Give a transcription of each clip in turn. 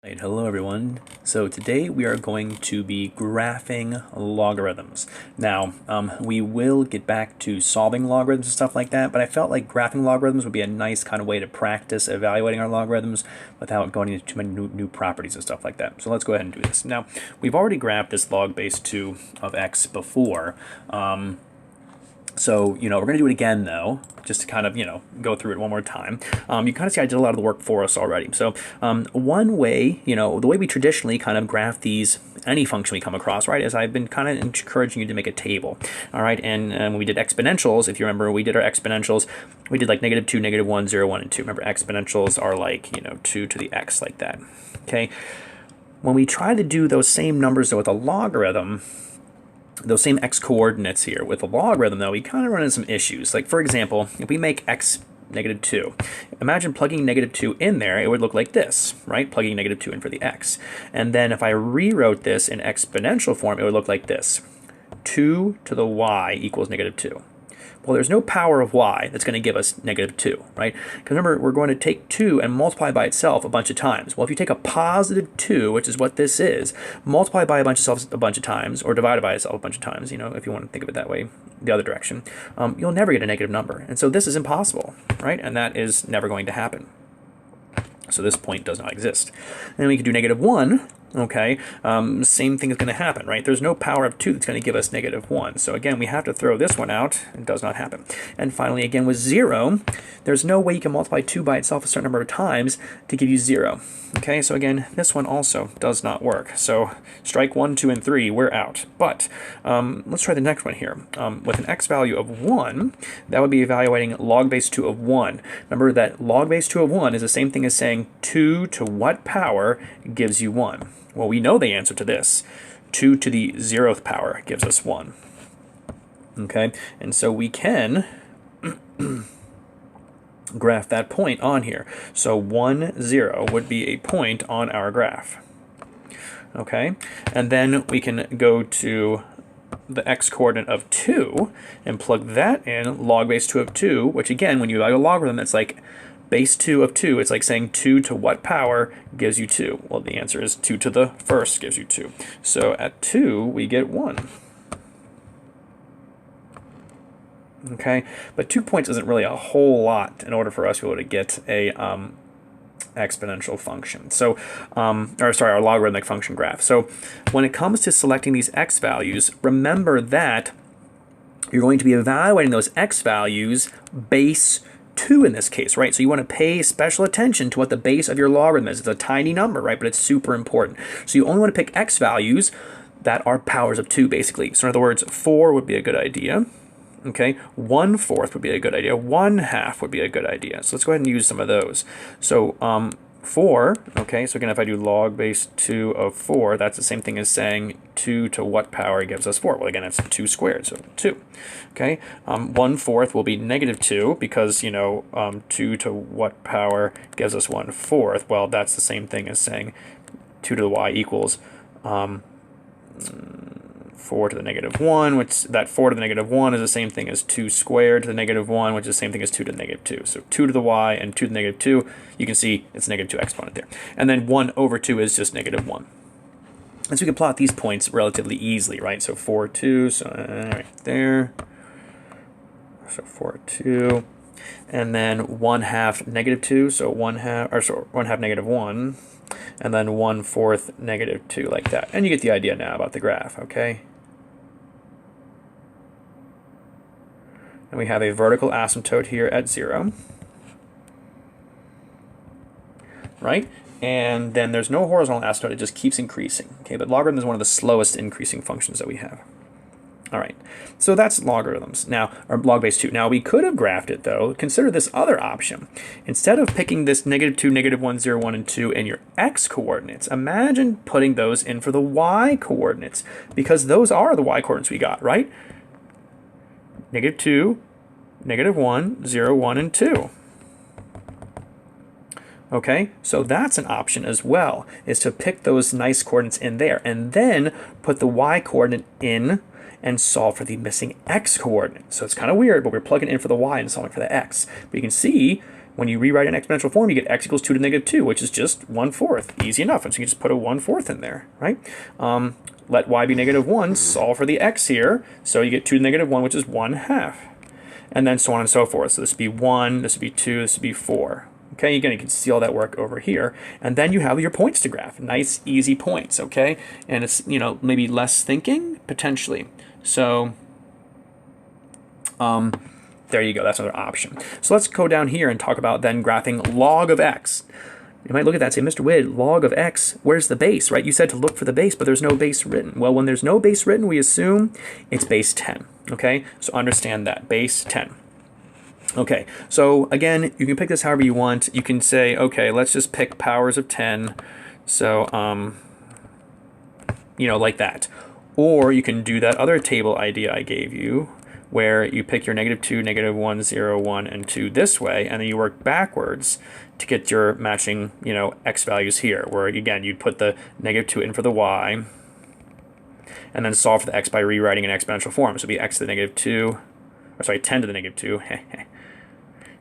Right, hello everyone. So today we are going to be graphing logarithms. Now, we will get back to solving logarithms and stuff like that, but I felt like graphing logarithms would be a nice kind of way to practice evaluating our logarithms without going into too many new properties and stuff like that. So let's go ahead and do this. Now, we've already graphed this log base 2 of x before. So, we're going to do it again, though, just to kind of, go through it one more time. You kind of see I did a lot of the work for us already. So, one way, the way we traditionally kind of graph any function we come across, right, is I've been kind of encouraging you to make a table, all right? And when we did exponentials, if you remember, we did our exponentials, we did like -2, -1, 0, 1, and 2. Remember, exponentials are like, 2 to the x, like that, okay? When we try to do those same numbers, though, with a logarithm, those same x coordinates here with a logarithm, though, we kind of run into some issues. Like, for example, if we make x -2, imagine plugging -2 in there, it would look like this, right? Plugging -2 in for the x. And then if I rewrote this in exponential form, it would look like this. 2 to the y equals -2. Well, there's no power of y that's going to give us -2, right? Because remember, we're going to take 2 and multiply by itself a bunch of times. Well, if you take a +2, which is what this is, multiply by a bunch of times, or divide by itself a bunch of times, if you want to think of it that way, the other direction, you'll never get a negative number. And so this is impossible, right? And that is never going to happen. So this point does not exist. And we can do -1. Okay, same thing is going to happen, right? There's no power of 2 that's going to give us -1. So again, we have to throw this one out. It does not happen. And finally, again, with 0, there's no way you can multiply 2 by itself a certain number of times to give you 0. Okay, so again, this one also does not work. So strike 1, 2, and 3, we're out. But let's try the next one here. With an x value of 1, that would be evaluating log base 2 of 1. Remember that log base 2 of 1 is the same thing as saying 2 to what power gives you 1. Well, we know the answer to this. 2 to the 0th power gives us 1. Okay, and so we can graph that point on here. So 1, 0 would be a point on our graph. Okay, and then we can go to the x-coordinate of 2 and plug that in, log base 2 of 2, which again, when you evaluate a logarithm, it's like base 2 of 2, it's like saying 2 to what power gives you 2? Well, the answer is 2 to the first gives you 2. So at 2, we get 1. Okay, but 2 points isn't really a whole lot in order for us to be able to get a exponential function. So, our logarithmic function graph. So when it comes to selecting these x values, remember that you're going to be evaluating those x values base 2 in this case, right? So you want to pay special attention to what the base of your logarithm is. It's a tiny number, right? But it's super important. So you only want to pick x values that are powers of 2, basically. So in other words, 4 would be a good idea. Okay, 1/4 would be a good idea. 1/2 would be a good idea. So let's go ahead and use some of those. So 4, okay, so again, if I do log base 2 of 4, that's the same thing as saying 2 to what power gives us 4? Well, again, it's 2 squared, so 2. Okay, 1/4 will be -2 because, 2 to what power gives us 1/4? Well, that's the same thing as saying 2 to the y equals 4 to the -1, which that 4 to the -1 is the same thing as 2 squared to the -1, which is the same thing as 2 to the -2. So 2 to the y and 2 to the -2, you can see it's -2 exponent there. And then 1/2 is just -1. And so we can plot these points relatively easily, right? So 4, 2, so right there. So 4, 2. And then 1/2 -2, so 1/2 -1. And then 1/4 -2, like that. And you get the idea now about the graph, okay? And we have a vertical asymptote here at 0. Right? And then there's no horizontal asymptote, it just keeps increasing. Okay, but logarithm is one of the slowest increasing functions that we have. All right, so that's logarithms. Now, or log base 2. Now, we could have graphed it, though. Consider this other option. Instead of picking this -2, -1, 0, 1, and 2 in your x coordinates, imagine putting those in for the y coordinates, because those are the y coordinates we got, right? -2, -1, 0, 1, and 2. Okay, so that's an option as well, is to pick those nice coordinates in there, and then put the y coordinate in and solve for the missing x coordinate. So it's kind of weird, but we're plugging in for the y and solving for the x. But you can see when you rewrite an exponential form, you get x equals 2 to the negative 2, which is just 1/4. Easy enough. And so you just put a 1/4 in there, right? Let y be negative 1, solve for the x here. So you get 2 to the negative 1, which is 1/2. And then so on and so forth. So this would be 1, this would be 2, this would be 4. Okay, again, you can see all that work over here. And then you have your points to graph. Nice, easy points, okay? And it's, you know, maybe less thinking, potentially. So there you go. That's another option. So let's go down here and talk about then graphing log of x. You might look at that and say, Mr. Wid, log of x, where's the base, right? You said to look for the base, but there's no base written. Well, when there's no base written, we assume it's base 10, okay? So understand that, base 10. Okay, so again, you can pick this however you want. You can say, okay, let's just pick powers of 10. So, you know, like that. Or you can do that other table idea I gave you, where you pick your negative 2, negative 1, 0, 1, and 2 this way, and then you work backwards to get your matching, you know, x values here, where again, you'd put the negative 2 in for the y, and then solve for the x by rewriting an exponential form. So it'd be x to the negative 2, or sorry, 10 to the negative 2,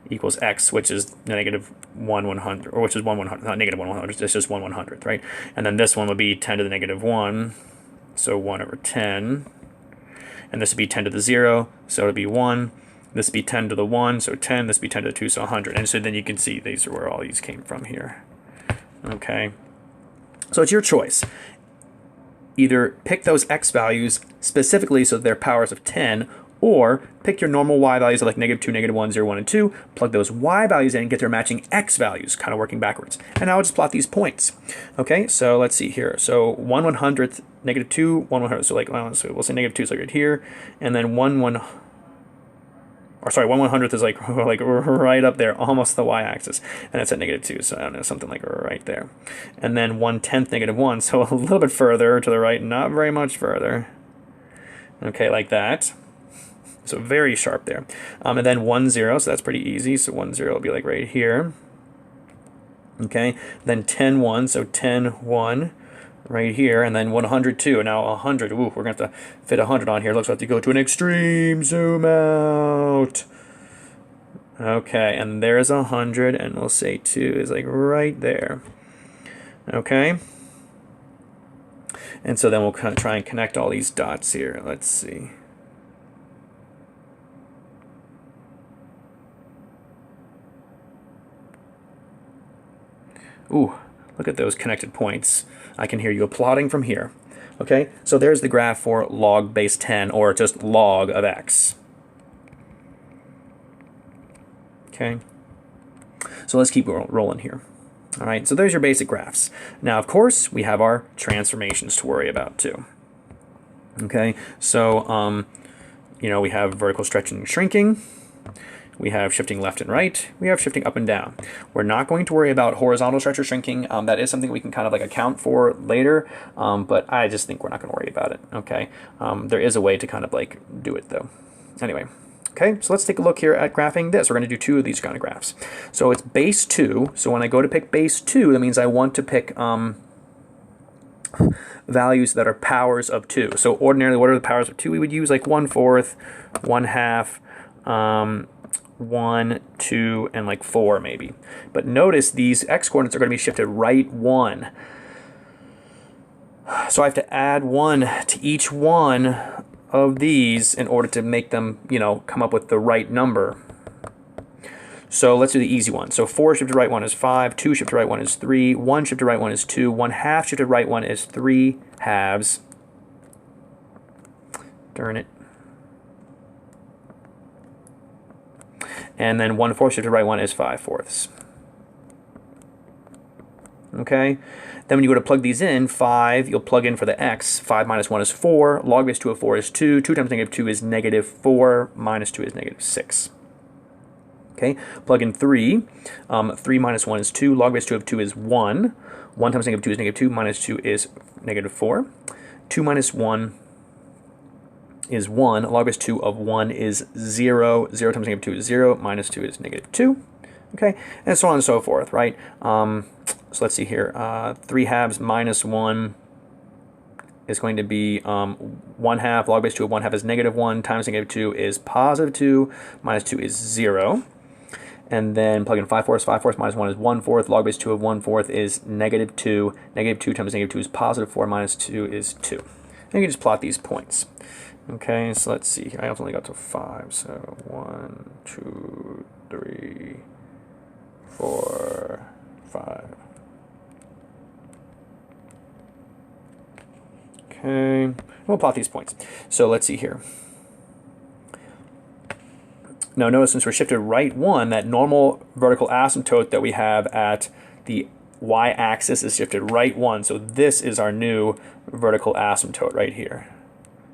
equals x, which is the negative 1/100, or which is 1/100, not negative 1/100, it's just 1/100, right? And then this one would be 10 to the negative 1, so 1/10. And this would be 10 to the 0, so it would be 1. This would be 10 to the 1, so 10. This would be 10 to the 2, so 100. And so then you can see these are where all these came from here. Okay. So it's your choice. Either pick those x values specifically so they're powers of 10, or pick your normal y values of like negative 2, negative 1, 0, 1, and 2, plug those y values in and get their matching x values, kind of working backwards. And now I'll just plot these points. Okay, so let's see here. So 1/100th, negative 2, 1/100th, so like, well, so we'll say negative 2 is like right here, and then 1/100th is like right up there, almost the y-axis, and it's at negative 2, so I don't know, something like right there. And then 1/10th, negative 1, so a little bit further to the right, not very much further. Okay, like that. So very sharp there. And then 1, 0, so that's pretty easy. So 1, 0 will be like right here. Okay, then 10, 1, so 10, 1 right here. And then 102, and now 100. Ooh, we're going to have to fit 100 on here. Looks like to go to an extreme zoom out. Okay, and there's 100, and we'll say 2 is like right there. Okay. And so then we'll kind of try and connect all these dots here. Let's see. Ooh, look at those connected points. I can hear you applauding from here. Okay, so there's the graph for log base 10, or just log of x. Okay, so let's keep rolling here. All right, so there's your basic graphs. Now, of course, we have our transformations to worry about too. Okay, so, you know, we have vertical stretching and shrinking. We have shifting left and right. We have shifting up and down. We're not going to worry about horizontal stretch or shrinking. That is something we can kind of like account for later, but I just think we're not going to worry about it, okay? There is a way to kind of like do it though. Anyway, okay, so let's take a look here at graphing this. We're going to do 2 of these kind of graphs. So it's base 2. So when I go to pick base 2, that means I want to pick values that are powers of 2. So ordinarily, what are the powers of 2 we would use? Like 1/4, 1/2, 1, 2, and like 4 maybe. But notice these x coordinates are going to be shifted right 1. So I have to add 1 to each one of these in order to make them, you know, come up with the right number. So let's do the easy one. So 4 shifted right 1 is 5, 2 shifted right 1 is 3, 1 shifted right 1 is 2, 1/2 shifted right 1 is 3 halves. Darn it. And then 1/4 shifted right 1 is 5/4. Okay? Then when you go to plug these in, 5, you'll plug in for the x. 5 minus 1 is 4. Log base 2 of 4 is 2. 2 times negative 2 is negative 4. Minus 2 is negative 6. Okay? Plug in 3. 3 minus 1 is 2. Log base 2 of 2 is 1. 1 times negative 2 is negative 2. Minus 2 is negative 4. 2 minus 1 is 1. Log base 2 of 1 is 0. 0 times negative 2 is 0. Minus 2 is negative 2. Okay, and so on and so forth, right? So let's see here. 3 halves minus 1 is going to be 1/2. Log base 2 of 1/2 is negative 1. Times negative 2 is positive 2. Minus 2 is 0. and then plug in 5/4. 5/4 minus 1 is 1/4. Log base 2 of 1/4 is -2. -2 times -2 is +4. Minus 2 is 2. And you can just plot these points. Okay, so let's see. I only got to 5. So 1, 2, 3, 4, 5. Okay, we'll plot these points. So let's see here. Now notice since we're shifted right 1, that normal vertical asymptote that we have at the y-axis is shifted right 1. So this is our new vertical asymptote right here.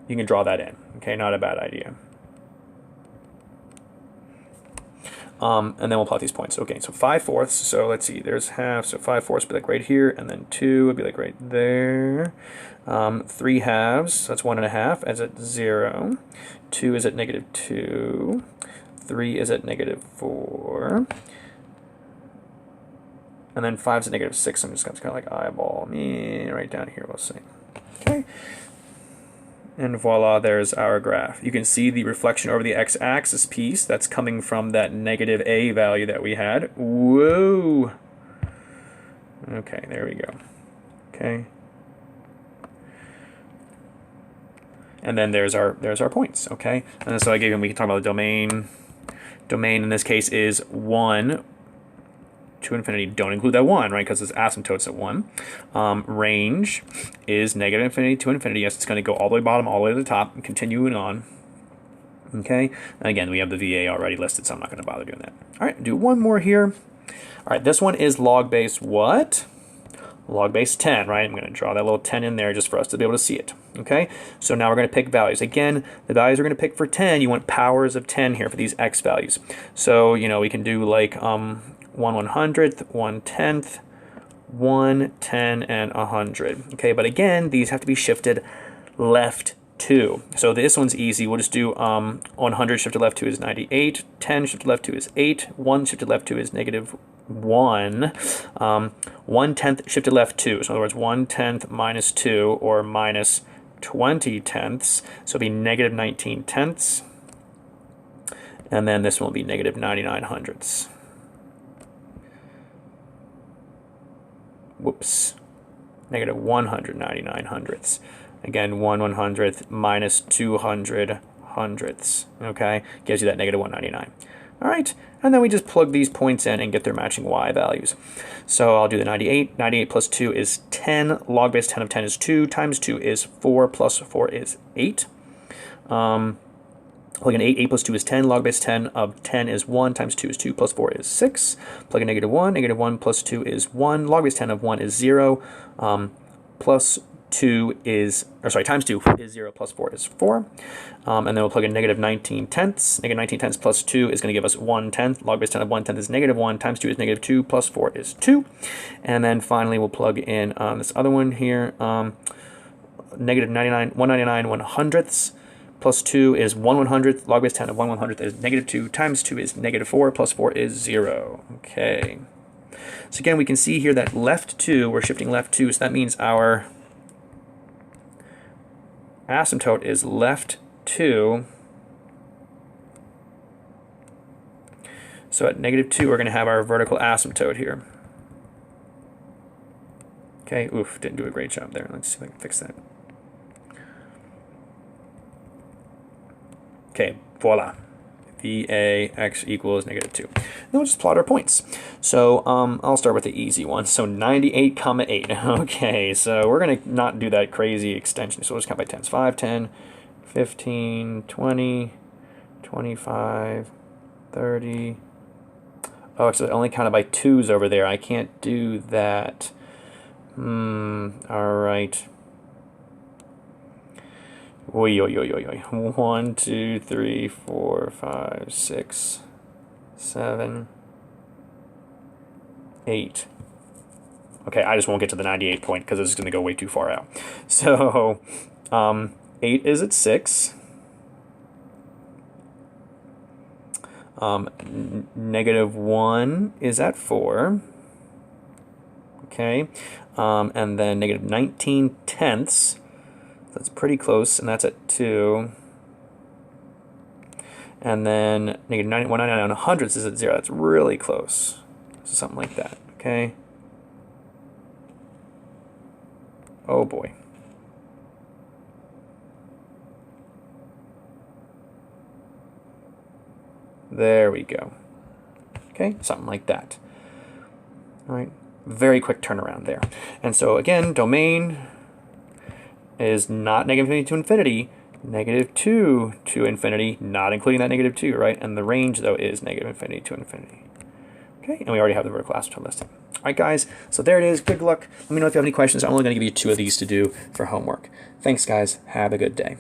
You can draw that in. Okay, not a bad idea. And then we'll plot these points. Okay, so 5/4. So let's see, there's half. So 5/4 would be like right here, and then 2 would be like right there. 3 halves, so that's 1 1/2, as at 0. 2 is at -2. 3 is at -4. And then 5 is at -6. I'm just going to kind of like eyeball me right down here, we'll see. Okay. And voila, there's our graph. You can see the reflection over the x-axis piece that's coming from that -a value that we had. Whoa! Okay, there we go. Okay. And then there's our points, okay? And so I gave him, we can talk about the domain. Domain in this case is 1 to infinity. Don't include that 1, right? Because it's asymptotes at 1. Range is -infinity to infinity. Yes, it's going to go all the way bottom, all the way to the top, and continuing on. Okay? And again, we have the VA already listed, so I'm not going to bother doing that. All right, do one more here. All right, this one is log base what? Log base 10, right? I'm going to draw that little 10 in there just for us to be able to see it. Okay, so now we're going to pick values. Again, the values we're going to pick for 10, you want powers of 10 here for these x values. So, you know, we can do like 1/100th, 1/10th, 1, 10, and 100. Okay, but again, these have to be shifted left 2. So this one's easy. We'll just do 100 shifted left 2 is 98, 10 shifted left 2 is 8, 1 shifted left 2 is -1, 1/10 shifted left 2. So in other words, 1/10 minus 2 or minus 20 tenths. So it'll be -19 tenths. And then this one will be -99 hundredths. Whoops. -199 hundredths. Again, 1/100th minus 200 hundredths. Okay, gives you that -199. All right, and then we just plug these points in and get their matching y values. So I'll do the 98. 98 plus 2 is 10. Log base 10 of 10 is 2. Times 2 is 4. Plus 4 is 8. Plug in 8. 8 plus 2 is 10. Log base 10 of 10 is 1. Times 2 is 2. Plus 4 is 6. Plug in -1. -1 plus 2 is 1. Log base 10 of 1 is 0. Plus 2 is, or sorry, times 2 is 0, plus 4 is 4. And then we'll plug in -19 tenths. -19 tenths plus 2 is going to give us 1/10. Log base 10 of 1/10 is -1. Times 2 is -2. Plus 4 is 2. And then finally, we'll plug in this other one here. -99, 199 1/100ths. Plus 2 is 1/100th. Log base 10 of 1/100th is -2. Times 2 is -4. Plus 4 is 0. Okay. So again, we can see here that left 2, we're shifting left 2. So that means our asymptote is left 2. So at -2, we're going to have our vertical asymptote here. Okay, oof, didn't do a great job there. Let's see if I can fix that. Okay, voila. VA x equals -2. Then we'll just plot our points. So I'll start with the easy one. So 98, 8. Okay, so we're going to not do that crazy extension. So we'll just count by tens. 5, 10, 15, 20, 25, 30. Oh, so I only counted by 2s over there. I can't do that. All right. Oi, oi, oi, oi, oi. 1, 2, 3, 4, 5, 6, 7, 8. Okay, I just won't get to the 98 point because it's going to go way too far out. So, 8 is at 6. -1 is at 4. Okay, and then -19 tenths. That's pretty close, and that's at 2. And then negative 199 hundredths is at 0. That's really close. So something like that, okay? Oh boy. There we go. Okay, something like that. All right, very quick turnaround there. And so again, domain is not negative infinity to infinity, negative 2 to infinity, not including that negative 2, right? And the range, though, is negative infinity to infinity. Okay, and we already have the vertical asymptote listed. All right, guys, so there it is. Good luck. Let me know if you have any questions. I'm only going to give you 2 of these to do for homework. Thanks, guys. Have a good day.